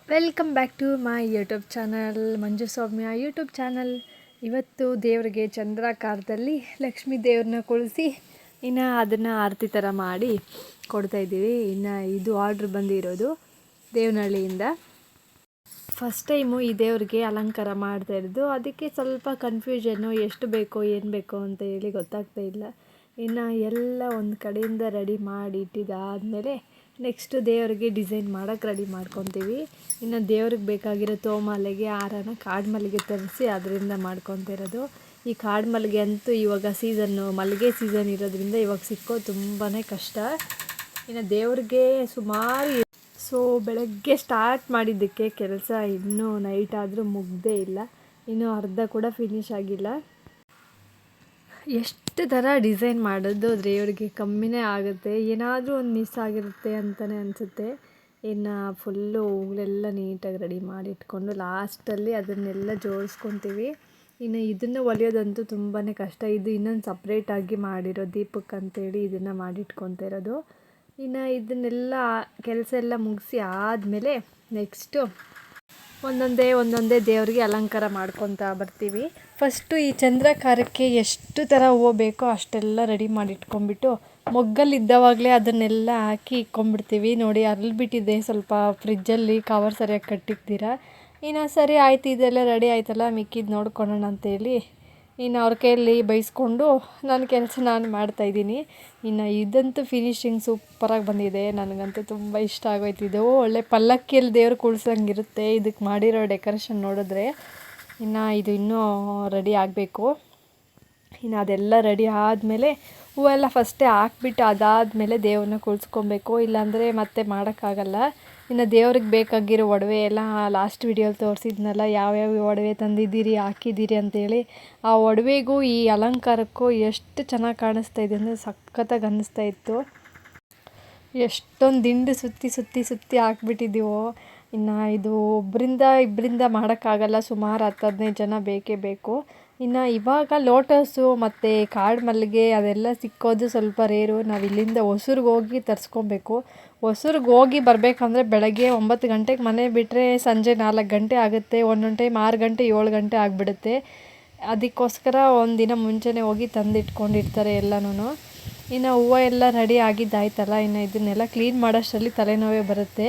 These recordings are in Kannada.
Welcome back to my YouTube channel, Manju Soumya YouTube channel. ಇವತ್ತು ದೇವರಿಗೆ ಚಂದ್ರಾಕಾರದಲ್ಲಿ ಲಕ್ಷ್ಮೀ ದೇವ್ರನ್ನ ಕುಳಿಸಿ ಇನ್ನು ಅದನ್ನು ಆರತಿ ಥರ ಮಾಡಿ ಕೊಡ್ತಾಯಿದ್ದೀವಿ. ಇನ್ನು ಇದು ಆರ್ಡ್ರ್ ಬಂದಿರೋದು ದೇವನಹಳ್ಳಿಯಿಂದ. ಫಸ್ಟ್ ಟೈಮು ಈ ದೇವ್ರಿಗೆ ಅಲಂಕಾರ ಮಾಡ್ತಾಯಿರೋದು, ಅದಕ್ಕೆ ಸ್ವಲ್ಪ ಕನ್ಫ್ಯೂಷನ್ನು, ಎಷ್ಟು ಬೇಕೋ ಏನು ಬೇಕೋ ಅಂತ ಹೇಳಿ ಗೊತ್ತಾಗ್ತಾ ಇಲ್ಲ. ಇನ್ನು ಎಲ್ಲ ಒಂದು ಕಡೆಯಿಂದ ರೆಡಿ ಮಾಡಿ ಇಟ್ಟಿದ್ದಾದಮೇಲೆ ನೆಕ್ಸ್ಟು ದೇವರಿಗೆ ಡಿಸೈನ್ ಮಾಡೋಕ್ಕೆ ರೆಡಿ ಮಾಡ್ಕೊತೀವಿ. ಇನ್ನು ದೇವ್ರಿಗೆ ಬೇಕಾಗಿರೋ ತೋಮಾಲೆಗೆ ಹಾರನ ಕಾಡು ಮಲ್ಲಿಗೆ ತರಿಸಿ ಅದರಿಂದ ಮಾಡ್ಕೊತಿರೋದು. ಈ ಕಾಡು ಮಲ್ಲಿಗೆ ಅಂತೂ ಇವಾಗ ಸೀಸನ್ನು, ಮಲ್ಲಿಗೆ ಸೀಸನ್ ಇರೋದ್ರಿಂದ ಇವಾಗ ಸಿಕ್ಕೋದು ತುಂಬಾ ಕಷ್ಟ. ಇನ್ನು ದೇವ್ರಿಗೆ ಸುಮಾರು ಬೆಳಗ್ಗೆ ಸ್ಟಾರ್ಟ್ ಮಾಡಿದ್ದಕ್ಕೆ ಕೆಲಸ ಇನ್ನೂ ನೈಟ್ ಆದರೂ ಮುಗ್ದೇ ಇಲ್ಲ, ಇನ್ನೂ ಅರ್ಧ ಕೂಡ ಫಿನಿಷ್ ಆಗಿಲ್ಲ. ಎಷ್ಟು ಥರ ಡಿಸೈನ್ ಮಾಡೋದು ದೇವರಿಗೆ ಕಮ್ಮಿನೇ ಆಗುತ್ತೆ, ಏನಾದರೂ ಒಂದು ಮಿಸ್ ಆಗಿರುತ್ತೆ ಅಂತಲೇ ಅನಿಸುತ್ತೆ. ಇನ್ನು ಫುಲ್ಲು ಹೂಗಳೆಲ್ಲ ನೀಟಾಗಿ ರೆಡಿ ಮಾಡಿ ಇಟ್ಕೊಂಡು ಲಾಸ್ಟಲ್ಲಿ ಅದನ್ನೆಲ್ಲ ಜೋಡಿಸ್ಕೊತೀವಿ. ಇನ್ನು ಇದನ್ನು ಹೊಲಿಯೋದಂತೂ ತುಂಬಾ ಕಷ್ಟ. ಇದು ಇನ್ನೊಂದು ಸಪ್ರೇಟಾಗಿ ಮಾಡಿರೋ ದೀಪಕ್ಕೆ ಅಂತೇಳಿ ಇದನ್ನು ಮಾಡಿಟ್ಕೊತಾ ಇರೋದು. ಇನ್ನು ಇದನ್ನೆಲ್ಲ ಕೆಲಸ ಎಲ್ಲ ಮುಗಿಸಿ ಆದಮೇಲೆ ನೆಕ್ಸ್ಟು ಒಂದೊಂದೇ ದೇವರಿಗೆ ಅಲಂಕಾರ ಮಾಡ್ಕೊತಾ ಬರ್ತೀವಿ. ಫಸ್ಟು ಈ ಚಂದ್ರಾಕಾರಕ್ಕೆ ಎಷ್ಟು ಥರ ಹೂವು ಬೇಕೋ ಅಷ್ಟೆಲ್ಲ ರೆಡಿ ಮಾಡಿ ಇಟ್ಕೊಂಡ್ಬಿಟ್ಟು ಮೊಗ್ಗಲ್ಲಿದ್ದವಾಗಲೇ ಅದನ್ನೆಲ್ಲ ಹಾಕಿ ಇಟ್ಕೊಂಡ್ಬಿಡ್ತೀವಿ. ನೋಡಿ ಅರಳಿಬಿಟ್ಟಿದೆ, ಸ್ವಲ್ಪ ಫ್ರಿಜ್ಜಲ್ಲಿ ಕವರ್ ಸರಿಯಾಗಿ ಕಟ್ಟಿಕ್ತೀರಾ. ಇನ್ನು ಸರಿ ಆಯ್ತು, ಇದೆಲ್ಲ ರೆಡಿ ಆಯ್ತಲ್ಲ, ಮಿಕ್ಕಿದ್ದು ನೋಡ್ಕೊಳ್ಳೋಣ ಅಂತೇಳಿ ಇನ್ನು ಅವ್ರ ಕೈಯಲ್ಲಿ ಬೈಸ್ಕೊಂಡು ನನ್ನ ಕೆಲಸ ನಾನು ಮಾಡ್ತಾಯಿದ್ದೀನಿ. ಇನ್ನು ಇದಂತೂ ಫಿನಿಶಿಂಗ್ ಸೂಪರಾಗಿ ಬಂದಿದೆ, ನನಗಂತೂ ತುಂಬ ಇಷ್ಟ ಆಗೋಯ್ತು. ಇದು ಒಳ್ಳೆ ಪಲ್ಲಕ್ಕಿಯಲ್ಲಿ ದೇವ್ರು ಕುಳ್ಸಂಗಿರುತ್ತೆ ಇದಕ್ಕೆ ಮಾಡಿರೋ ಡೆಕೋರೇಷನ್ ನೋಡಿದ್ರೆ. ಇನ್ನು ಇದು ಇನ್ನೂ ರೆಡಿ ಆಗಬೇಕು. ಇನ್ನು ಅದೆಲ್ಲ ರೆಡಿ ಆದಮೇಲೆ ಹೂವೆಲ್ಲ ಫಸ್ಟೇ ಹಾಕ್ಬಿಟ್ಟು ಅದಾದಮೇಲೆ ದೇವ್ರನ್ನ ಕುಳ್ಸ್ಕೊಬೇಕು, ಇಲ್ಲಾಂದರೆ ಮತ್ತೆ ಮಾಡೋಕ್ಕಾಗಲ್ಲ. ಇನ್ನು ದೇವ್ರಿಗೆ ಬೇಕಾಗಿರೋ ಒಡವೆ ಎಲ್ಲ ಲಾಸ್ಟ್ ವಿಡಿಯೋಲಿ ತೋರಿಸಿದ್ನಲ್ಲ, ಯಾವ್ಯಾವ ಒಡವೆ ತಂದಿದ್ದೀರಿ ಹಾಕಿದ್ದೀರಿ ಅಂತೇಳಿ. ಆ ಒಡವೆಗೂ ಈ ಅಲಂಕಾರಕ್ಕೂ ಎಷ್ಟು ಚೆನ್ನಾಗಿ ಕಾಣಿಸ್ತಾ ಇದೆ ಅಂದರೆ ಸಖತ್ತಾಗಿ ಅನ್ನಿಸ್ತಾ ಇತ್ತು. ಎಷ್ಟೊಂದು ದಿಂಡು ಸುತ್ತಿ ಹಾಕ್ಬಿಟ್ಟಿದ್ದೀವೋ. ಇನ್ನು ಇದು ಇಬ್ಬರಿಂದ ಮಾಡೋಕ್ಕಾಗಲ್ಲ, ಸುಮಾರು 10-15 ಜನ ಬೇಕೇ ಬೇಕು. ಇನ್ನು ಇವಾಗ ಲೋಟಸು ಮತ್ತು ಕಾಡು ಮಲ್ಲಿಗೆ ಅದೆಲ್ಲ ಸಿಕ್ಕೋದು ಸ್ವಲ್ಪ ರೇರು. ನಾವು ಇಲ್ಲಿಂದ ಹೊಸೂರ್ಗೆ ಹೋಗಿ ತರಿಸ್ಕೊಬೇಕು. ಹೊಸೂರ್ಗೆ ಹೋಗಿ ಬರಬೇಕಂದ್ರೆ ಬೆಳಗ್ಗೆ 9 ಗಂಟೆಗೆ ಮನೆ ಬಿಟ್ಟರೆ ಸಂಜೆ 4 ಗಂಟೆ ಆಗುತ್ತೆ, ಒಂದೊಂದು ಟೈಮ್ 6 ಗಂಟೆ 7 ಗಂಟೆ ಆಗಿಬಿಡುತ್ತೆ. ಅದಕ್ಕೋಸ್ಕರ ಒಂದಿನ ಮುಂಚೆನೇ ಹೋಗಿ ತಂದಿಟ್ಕೊಂಡಿರ್ತಾರೆ ಎಲ್ಲನೂ. ಇನ್ನು ಹೂವು ಎಲ್ಲ ರೆಡಿ ಆಗಿದ್ದಾಯ್ತಲ್ಲ, ಇನ್ನು ಇದನ್ನೆಲ್ಲ ಕ್ಲೀನ್ ಮಾಡೋಷ್ಟರಲ್ಲಿ ತಲೆನೋವೇ ಬರುತ್ತೆ.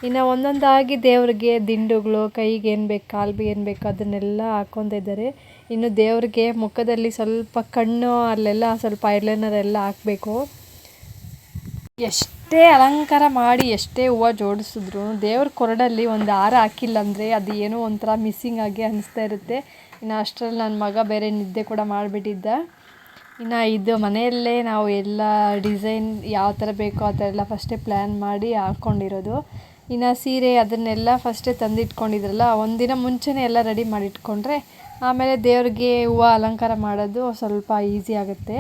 ಇನ್ನು ಒಂದೊಂದಾಗಿ ದೇವ್ರಿಗೆ ದಿಂಡುಗಳು, ಕೈಗೆ ಏನು ಬೇಕು, ಕಾಲಿಗೆ ಏನು ಬೇಕು ಅದನ್ನೆಲ್ಲ ಹಾಕ್ಕೊತಾ ಇದ್ದಾರೆ. ಇನ್ನು ದೇವ್ರಿಗೆ ಮುಖದಲ್ಲಿ ಸ್ವಲ್ಪ ಕಣ್ಣು ಅಲ್ಲೆಲ್ಲ ಸ್ವಲ್ಪ ಐಲೈನರ್ ಎಲ್ಲ ಹಾಕಬೇಕು. ಎಷ್ಟೇ ಅಲಂಕಾರ ಮಾಡಿ ಎಷ್ಟೇ ಹೂವು ಜೋಡಿಸಿದ್ರು ದೇವ್ರ ಕೊರಡಲ್ಲಿ ಒಂದು ಹಾರ ಹಾಕಿಲ್ಲ ಅಂದರೆ ಅದು ಏನೋ ಒಂಥರ ಮಿಸ್ಸಿಂಗ್ ಆಗಿ ಅನಿಸ್ತಾ ಇರುತ್ತೆ. ಇನ್ನು ಅಷ್ಟರಲ್ಲಿ ನನ್ನ ಮಗ ಬೇರೆ ನಿದ್ದೆ ಕೂಡ ಮಾಡಿಬಿಟ್ಟಿದ್ದ. ಇನ್ನು ಇದು ಮನೆಯಲ್ಲೇ ನಾವು ಎಲ್ಲ ಡಿಸೈನ್ ಯಾವ ಥರ ಬೇಕೋ ಆ ಥರ ಎಲ್ಲ ಫಸ್ಟೇ ಪ್ಲ್ಯಾನ್ ಮಾಡಿ ಹಾಕ್ಕೊಂಡಿರೋದು. ಇನ್ನು ಸೀರೆ ಅದನ್ನೆಲ್ಲ ಫಸ್ಟೇ ತಂದಿಟ್ಕೊಂಡಿದ್ರಲ್ಲ, ಒಂದಿನ ಮುಂಚೆನೇ ಎಲ್ಲ ರೆಡಿ ಮಾಡಿ ಇಟ್ಕೊಂಡ್ರೆ ಆಮೇಲೆ ದೇವ್ರಿಗೆ ಹೂವು ಅಲಂಕಾರ ಮಾಡೋದು ಸ್ವಲ್ಪ ಈಸಿ ಆಗುತ್ತೆ.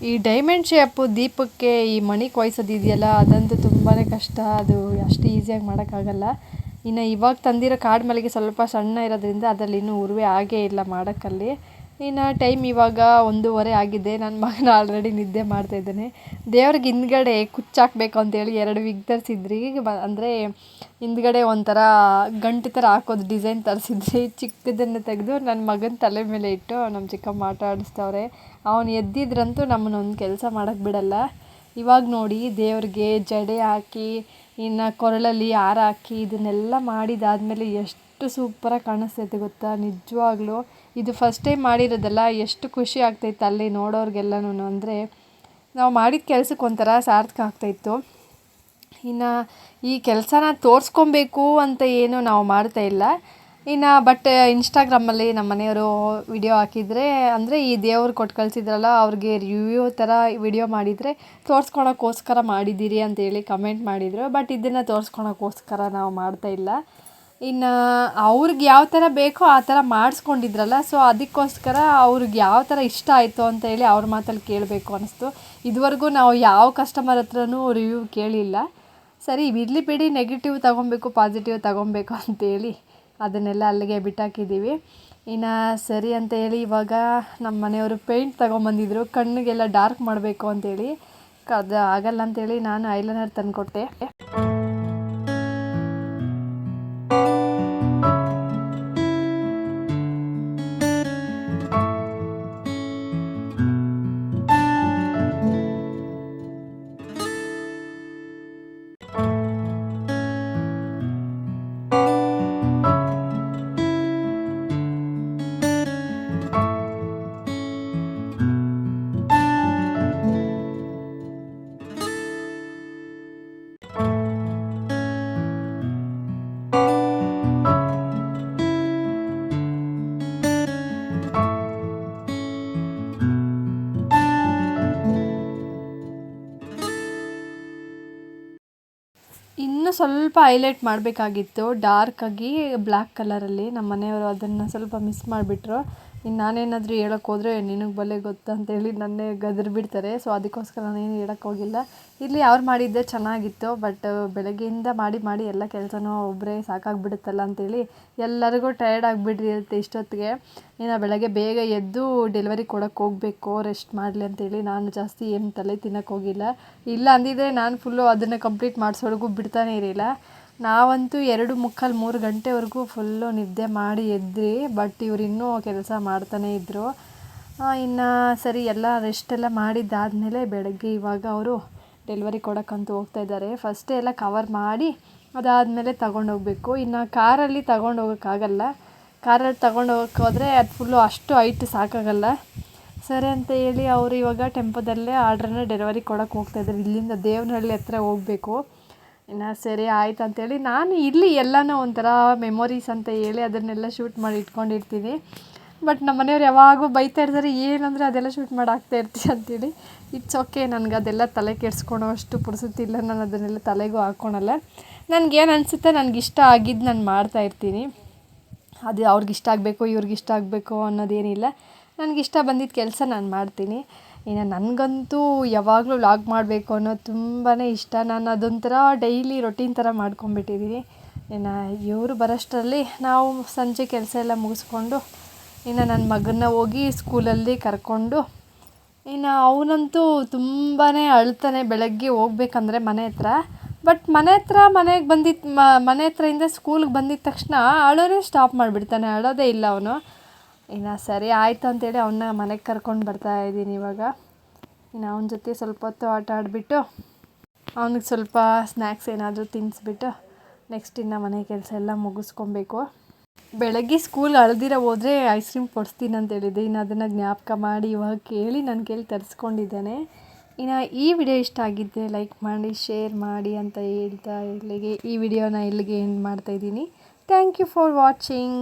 ಈ ಡೈಮಂಡ್ ಶೇಪು ದೀಪಕ್ಕೆ ಈ ಮಣಿ ಕೊಯ್ಸೋದಿದೆಯಲ್ಲ, ಅದಂತೂ ತುಂಬಾ ಕಷ್ಟ, ಅದು ಅಷ್ಟು ಈಸಿಯಾಗಿ ಮಾಡೋಕ್ಕಾಗಲ್ಲ. ಇನ್ನು ಇವಾಗ ತಂದಿರೋ ಕಾಡು ಮಲ್ಲಿಗೆ ಸ್ವಲ್ಪ ಸಣ್ಣ ಇರೋದ್ರಿಂದ ಅದರಲ್ಲಿ ಇನ್ನೂ ಉರುವೆ ಆಗೇ ಇಲ್ಲ ಮಾಡೋಕ್ಕಲ್ಲಿ. ಇನ್ನು ಟೈಮ್ ಇವಾಗ 1:30 ಆಗಿದೆ. ನನ್ನ ಮಗನ ಆಲ್ರೆಡಿ ನಿದ್ದೆ ಮಾಡ್ತಾಯಿದ್ದಾನೆ. ದೇವ್ರಿಗೆ ಹಿಂದ್ಗಡೆ ಕುಚ್ಚಾಕಬೇಕು ಅಂತೇಳಿ 2 ವಿಗ್ ತರಿಸಿದ್ರಿ. ಅಂದರೆ ಹಿಂದ್ಗಡೆ ಒಂಥರ ಗಂಟು ಥರ ಹಾಕೋದು ಡಿಸೈನ್ ತರಿಸಿದ್ರಿ. ಚಿಕ್ಕದನ್ನು ತೆಗೆದು ನನ್ನ ಮಗನ ತಲೆ ಮೇಲೆ ಇಟ್ಟು ನಮ್ಮ ಚಿಕ್ಕಮ್ಮ ಆಟ ಆಡಿಸ್ತವ್ರೆ. ಅವನು ಎದ್ದಿದ್ರಂತೂ ನಮ್ಮನ್ನೊಂದು ಕೆಲಸ ಮಾಡೋಕ್ಕೆ ಬಿಡಲ್ಲ. ಇವಾಗ ನೋಡಿ ದೇವ್ರಿಗೆ ಜಡೆ ಹಾಕಿ ಇನ್ನು ಕೊರಳಲ್ಲಿ ಹಾರ ಹಾಕಿ ಇದನ್ನೆಲ್ಲ ಮಾಡಿದಾದಮೇಲೆ ಎಷ್ಟು ಸೂಪರಾಗಿ ಕಾಣಿಸ್ತೈತೆ ಗೊತ್ತಾ, ನಿಜವಾಗ್ಲೂ. ಇದು ಫಸ್ಟ್ ಟೈಮ್ ಮಾಡಿರೋದಲ್ಲ, ಎಷ್ಟು ಖುಷಿ ಆಗ್ತಾಯಿತ್ತು ಅಲ್ಲಿ ನೋಡೋರಿಗೆಲ್ಲನೂ. ಅಂದರೆ ನಾವು ಮಾಡಿದ ಕೆಲಸಕ್ಕೆ ಒಂಥರ ಸಾರ್ಥಕ ಆಗ್ತಾಯಿತ್ತು. ಇನ್ನು ಈ ಕೆಲಸನ ತೋರಿಸ್ಕೊಬೇಕು ಅಂತ ಏನು ನಾವು ಮಾಡ್ತಾಯಿಲ್ಲ. ಇನ್ನು ಬಟ್ ಇನ್ಸ್ಟಾಗ್ರಾಮಲ್ಲಿ ನಮ್ಮ ಮನೆಯವರು ವಿಡಿಯೋ ಹಾಕಿದರೆ, ಅಂದರೆ ಈ ದೇವ್ರು ಕೊಟ್ಟು ಕಳಿಸಿದ್ರಲ್ಲ ಅವ್ರಿಗೆ ರಿವ್ಯೂ ಥರ ವಿಡಿಯೋ ಮಾಡಿದರೆ ತೋರಿಸ್ಕೊಳಕ್ಕೋಸ್ಕರ ಮಾಡಿದ್ದೀರಿ ಅಂತೇಳಿ ಕಮೆಂಟ್ ಮಾಡಿದರು. ಬಟ್ ಇದನ್ನು ತೋರಿಸ್ಕೊಳಕ್ಕೋಸ್ಕರ ನಾವು ಮಾಡ್ತಾಯಿಲ್ಲ. ಇನ್ನು ಅವ್ರಿಗೆ ಯಾವ ಥರ ಬೇಕೋ ಆ ಥರ ಮಾಡಿಸ್ಕೊಂಡಿದ್ರಲ್ಲ, ಸೊ ಅದಕ್ಕೋಸ್ಕರ ಅವ್ರಿಗೆ ಯಾವ ಥರ ಇಷ್ಟ ಆಯಿತು ಅಂತ ಹೇಳಿ ಅವ್ರ ಮಾತಲ್ಲಿ ಕೇಳಬೇಕು ಅನ್ನಿಸ್ತು. ಇದುವರೆಗೂ ನಾವು ಯಾವ ಕಸ್ಟಮರ್ ಹತ್ರನೂ ರಿವ್ಯೂ ಕೇಳಿಲ್ಲ. ಸರಿ ಇರಲಿ ಬಿಡಿ, ನೆಗೆಟಿವ್ ತಗೊಬೇಕು ಪಾಸಿಟಿವ್ ತಗೊಬೇಕು ಅಂತೇಳಿ ಅದನ್ನೆಲ್ಲ ಅಲ್ಲಿಗೆ ಬಿಟ್ಟಾಕಿದ್ದೀವಿ. ಇನ್ನು ಸರಿ ಅಂತ ಹೇಳಿ ಇವಾಗ ನಮ್ಮ ಮನೆಯವರು ಪೇಂಟ್ ತಗೊಂಬಂದಿದ್ರು ಕಣ್ಣಿಗೆಲ್ಲ ಡಾರ್ಕ್ ಮಾಡಬೇಕು ಅಂತೇಳಿ. ಅದು ಆಗಲ್ಲ ಅಂತೇಳಿ ನಾನು ಐಲೈನರ್ ತಂದುಕೊಟ್ಟೆ. ಇನ್ನೂ ಸ್ವಲ್ಪ ಹೈಲೈಟ್ ಮಾಡಬೇಕಾಗಿತ್ತು ಡಾರ್ಕಾಗಿ ಬ್ಲ್ಯಾಕ್ ಕಲರಲ್ಲಿ. ನಮ್ಮ ಮನೆಯವರು ಅದನ್ನು ಸ್ವಲ್ಪ ಮಿಸ್ ಮಾಡಿಬಿಟ್ರು. ಇನ್ನು ನಾನೇನಾದರೂ ಹೇಳೋಕ್ಕೆ ಹೋದರೆ ನಿನಗೆ ಬಲೆ ಗೊತ್ತು ಅಂತೇಳಿ ನನ್ನೇ ಗದರ್ ಬಿಡ್ತಾರೆ. ಸೊ ಅದಕ್ಕೋಸ್ಕರ ನಾನೇನು ಹೇಳೋಕ್ಕೆ ಹೋಗಿಲ್ಲ. ಇಲ್ಲಿ ಅವ್ರು ಮಾಡಿದ್ದೆ ಚೆನ್ನಾಗಿತ್ತು, ಬಟ್ ಬೆಳಗ್ಗೆಯಿಂದ ಮಾಡಿ ಎಲ್ಲ ಕೆಲಸನೂ ಒಬ್ಬರೇ ಸಾಕಾಗಿಬಿಡುತ್ತಲ್ಲ ಅಂತೇಳಿ ಎಲ್ಲರಿಗೂ ಟಯರ್ಡ್ ಆಗಿಬಿಟ್ಟಿರುತ್ತೆ ಇಷ್ಟೊತ್ತಿಗೆ. ಇನ್ನು ಬೆಳಗ್ಗೆ ಬೇಗ ಎದ್ದು ಡೆಲಿವರಿ ಕೊಡೋಕ್ಕೆ ಹೋಗಬೇಕು, ರೆಸ್ಟ್ ಮಾಡಲಿ ಅಂತೇಳಿ ನಾನು ಜಾಸ್ತಿ ಏನು ತಲೆ ತಿನ್ನೋಕ್ಕೆ ಹೋಗಿಲ್ಲ. ಇಲ್ಲ ಅಂದಿದ್ದರೆ ನಾನು ಫುಲ್ಲು ಅದನ್ನು ಕಂಪ್ಲೀಟ್ ಮಾಡಿಸೋವರೆಗೂ ಬಿಡ್ತಾನೆ ಇರಲಿಲ್ಲ. ನಾವಂತೂ 2:45 3 ಗಂಟೆವರೆಗೂ ಫುಲ್ಲು ನಿದ್ದೆ ಮಾಡಿ ಎದ್ರಿ. ಬಟ್ ಇವ್ರು ಇನ್ನೂ ಕೆಲಸ ಮಾಡ್ತಾನೇ ಇದ್ದರು. ಇನ್ನು ಸರಿ ಎಲ್ಲ ರೆಸ್ಟೆಲ್ಲ ಮಾಡಿದ್ದಾದಮೇಲೆ ಬೆಳಗ್ಗೆ ಇವಾಗ ಅವರು ಡೆಲಿವರಿ ಕೊಡೋಕ್ಕಂತೂ ಹೋಗ್ತಾಯಿದ್ದಾರೆ. ಫಸ್ಟೇ ಎಲ್ಲ ಕವರ್ ಮಾಡಿ ಅದಾದಮೇಲೆ ತಗೊಂಡೋಗ್ಬೇಕು. ಇನ್ನು ಕಾರಲ್ಲಿ ತಗೊಂಡೋಗೋಕ್ಕಾಗಲ್ಲ. ಕಾರಲ್ಲಿ ತಗೊಂಡೋಗಕ್ಕೆ ಹೋದರೆ ಅದು ಫುಲ್ಲು ಅಷ್ಟು ಹೈಟ್ ಸಾಕಾಗಲ್ಲ. ಸರಿ ಅಂತ ಹೇಳಿ ಅವರು ಇವಾಗ ಟೆಂಪೋದಲ್ಲೇ ಆರ್ಡ್ರನ್ನ ಡೆಲಿವರಿ ಕೊಡೋಕ್ಕೆ ಹೋಗ್ತಾಯಿದ್ದಾರೆ. ಇಲ್ಲಿಂದ ದೇವನಹಳ್ಳಿ ಹತ್ರ ಹೋಗಬೇಕು. ಇನ್ನು ಸರಿ ಆಯ್ತು ಅಂತೇಳಿ ನಾನು ಇಲ್ಲಿ ಎಲ್ಲನೂ ಒಂಥರ ಮೆಮೊರೀಸ್ ಅಂತ ಹೇಳಿ ಅದನ್ನೆಲ್ಲ ಶೂಟ್ ಮಾಡಿ ಇಟ್ಕೊಂಡಿರ್ತೀನಿ. ಬಟ್ ನಮ್ಮ ಮನೆಯವ್ರು ಯಾವಾಗೂ ಬೈತಾ ಇರ್ತಾರೆ, ಏನಂದರೆ ಅದೆಲ್ಲ ಶೂಟ್ ಮಾಡಿ ಹಾಕ್ತಾ ಇರ್ತೀವಿ ಅಂತೇಳಿ. ಇಟ್ಸ್ ಓಕೆ, ನನಗೆ ಅದೆಲ್ಲ ತಲೆ ಕೆಡಿಸ್ಕೊಳೋ ಅಷ್ಟು ಪುರ್ಸೊತ್ತಿಲ್ಲ, ನಾನು ಅದನ್ನೆಲ್ಲ ತಲೆಗೂ ಹಾಕ್ಕೊಳಲ್ಲ. ನನಗೇನು ಅನಿಸುತ್ತೆ, ನನಗಿಷ್ಟ ಆಗಿದ್ದು ನಾನು ಮಾಡ್ತಾಯಿರ್ತೀನಿ. ಅದು ಅವ್ರಿಗಿಷ್ಟ ಆಗಬೇಕು ಇವ್ರಿಗಿಷ್ಟ ಆಗಬೇಕು ಅನ್ನೋದೇನಿಲ್ಲ. ನನಗಿಷ್ಟ ಬಂದಿದ್ದ ಕೆಲಸ ನಾನು ಮಾಡ್ತೀನಿ. ಇನ್ನು ನನಗಂತೂ ಯಾವಾಗಲೂ ವ್ಲಾಗ್ ಮಾಡಬೇಕು ಅನ್ನೋದು ತುಂಬಾ ಇಷ್ಟ. ನಾನು ಅದೊಂಥರ ಡೈಲಿ ರೊಟೀನ್ ಥರ ಮಾಡ್ಕೊಂಬಿಟ್ಟಿದ್ದೀನಿ. ಇನ್ನು ಇವರು ಬರೋಷ್ಟರಲ್ಲಿ ನಾವು ಸಂಜೆ ಕೆಲಸ ಎಲ್ಲ ಮುಗಿಸ್ಕೊಂಡು ಇನ್ನು ನನ್ನ ಮಗನ್ನ ಹೋಗಿ ಸ್ಕೂಲಲ್ಲಿ ಕರ್ಕೊಂಡು, ಇನ್ನು ಅವನಂತೂ ತುಂಬಾ ಅಳ್ತಾನೆ ಬೆಳಗ್ಗೆ ಹೋಗ್ಬೇಕಂದ್ರೆ ಮನೆ ಹತ್ರ. ಬಟ್ ಮನೆಗೆ ಬಂದಿದ್ದು ಮನೆ ಹತ್ರದಿಂದ ಸ್ಕೂಲ್ಗೆ ಬಂದಿದ್ದ ತಕ್ಷಣ ಅಳೋನೇ ಸ್ಟಾಪ್ ಮಾಡಿಬಿಡ್ತಾನೆ, ಅಳೋದೇ ಇಲ್ಲ ಅವನು. ಇನ್ನು ಸರಿ ಆಯಿತು ಅಂತೇಳಿ ಅವನ್ನ ಮನೆಗೆ ಕರ್ಕೊಂಡು ಬರ್ತಾಯಿದ್ದೀನಿ ಇವಾಗ. ಇನ್ನು ಅವನ ಜೊತೆ ಸ್ವಲ್ಪ ಹೊತ್ತು ಆಟ ಆಡಿಬಿಟ್ಟು ಅವನಿಗೆ ಸ್ವಲ್ಪ ಸ್ನ್ಯಾಕ್ಸ್ ಏನಾದರೂ ತಿನ್ನಿಸ್ಬಿಟ್ಟು ನೆಕ್ಸ್ಟ್ ಇನ್ನು ಮನೆ ಕೆಲಸ ಎಲ್ಲ ಮುಗಿಸ್ಕೊಬೇಕು. ಬೆಳಗ್ಗೆ ಸ್ಕೂಲ್ಗೆ ಅಳ್ದಿರ ಹೋದರೆ ಐಸ್ ಕ್ರೀಮ್ ಕೊಡಿಸ್ತೀನಿ ಅಂತ ಹೇಳಿದ್ದೆ. ಇನ್ನು ಅದನ್ನು ಜ್ಞಾಪಕ ಮಾಡಿ ಇವಾಗ ಕೇಳಿ ನನ್ನ ಕೈಲಿ ತರಿಸ್ಕೊಂಡಿದ್ದಾನೆ. ಇನ್ನು ಈ ವಿಡಿಯೋ ಇಷ್ಟ ಆಗಿದ್ದರೆ ಲೈಕ್ ಮಾಡಿ ಶೇರ್ ಮಾಡಿ ಅಂತ ಹೇಳ್ತಾ ಇಲ್ಲಿಗೆ ಈ ವಿಡಿಯೋನ ಇಲ್ಲಿಗೆ ಎಂಡ್ ಮಾಡ್ತಾಯಿದ್ದೀನಿ. Thank you for watching.